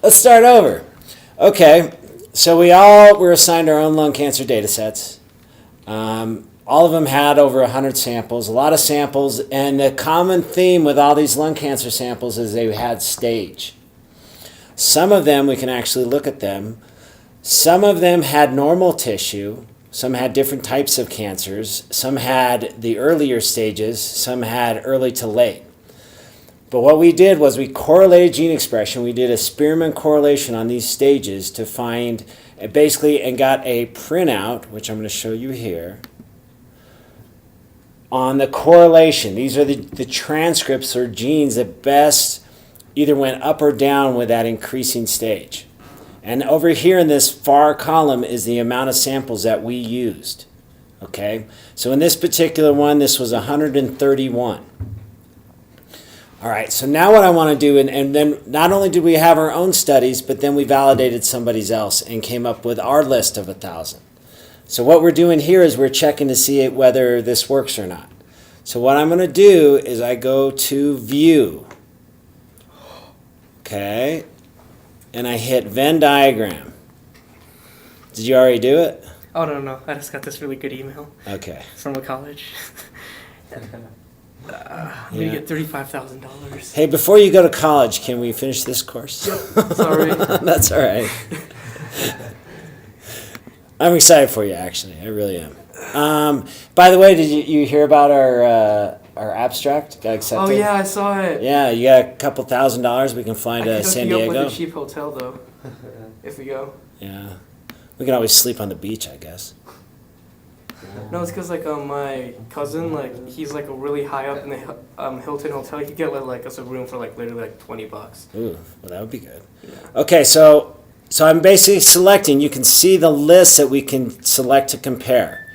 Let's start over. Okay, so we were assigned our own lung cancer data sets. All of them had over 100 samples, a lot of samples, and the common theme with all these lung cancer samples is they had stage. Some of them, we can actually look at them. Some of them had normal tissue. Some had different types of cancers. Some had the earlier stages. Some had early to late. But what we did was we correlated gene expression. We did a Spearman correlation on these stages to find, basically, and got a printout, which I'm going to show you here, on the correlation. These are the transcripts or genes that best either went up or down with that increasing stage. And over here in this far column is the amount of samples that we used. Okay? So in this particular one, this was 131. All right, so now what I want to do, and then not only did we have our own studies, but then we validated somebody else and came up with our list of 1,000. So what we're doing here is we're checking to see whether this works or not. So what I'm going to do is I go to View. Okay. And I hit Venn diagram. Did you already do it? Oh, no. I just got this really good email. Okay. From a college. I'm going to get $35,000. Hey, before you go to college, can we finish this course? Yep. Sorry. That's all right. I'm excited for you, actually. I really am. By the way, did you hear about our abstract? Got accepted? Oh, yeah, I saw it. Yeah, you got a couple $1,000. We can fly to San Diego. I can hook you up with a cheap hotel, though, if we go. Yeah. We can always sleep on the beach, I guess. No, it's because, my cousin, he's, really high up in the Hilton Hotel. He could get, us a room for, literally, $20. Ooh, well, that would be good. Yeah. Okay, so I'm basically selecting. You can see the list that we can select to compare.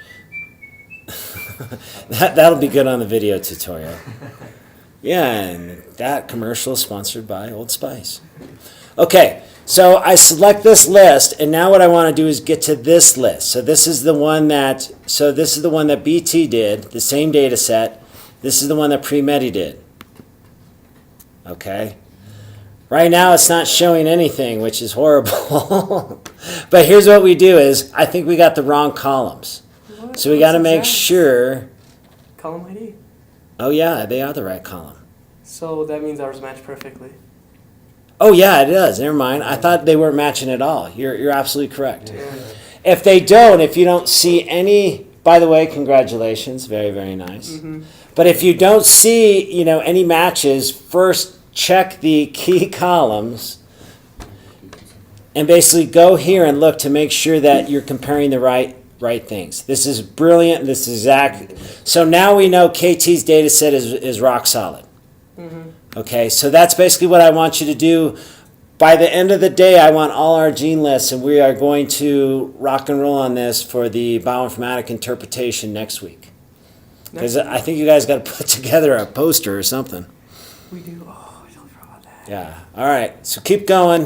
That'll be good on the video tutorial. Yeah, and that commercial is sponsored by Old Spice. Okay, so I select this list, and now what I want to do is get to this list. So this is the one that BT did, the same data set. This is the one that Pre-Medi did. Okay. Right now it's not showing anything, which is horrible. But here's what we do is, I think we got the wrong columns. What? So we got to make sure. Column ID. Oh yeah, they are the right column. So that means ours match perfectly. Oh yeah, it does. Never mind. I thought they weren't matching at all. You're absolutely correct. Yeah. If you don't see any, by the way, congratulations. Very, very nice. Mm-hmm. But if you don't see, any matches, first check the key columns and basically go here and look to make sure that you're comparing the right things. This is brilliant. This is exact. So now we know KT's data set is rock solid. Mm-hmm. Okay, so that's basically what I want you to do. By the end of the day, I want all our gene lists, and we are going to rock and roll on this for the bioinformatic interpretation next week. Because I think you guys got to put together a poster or something. We do. Oh, I totally forgot about that. Yeah. All right. So keep going.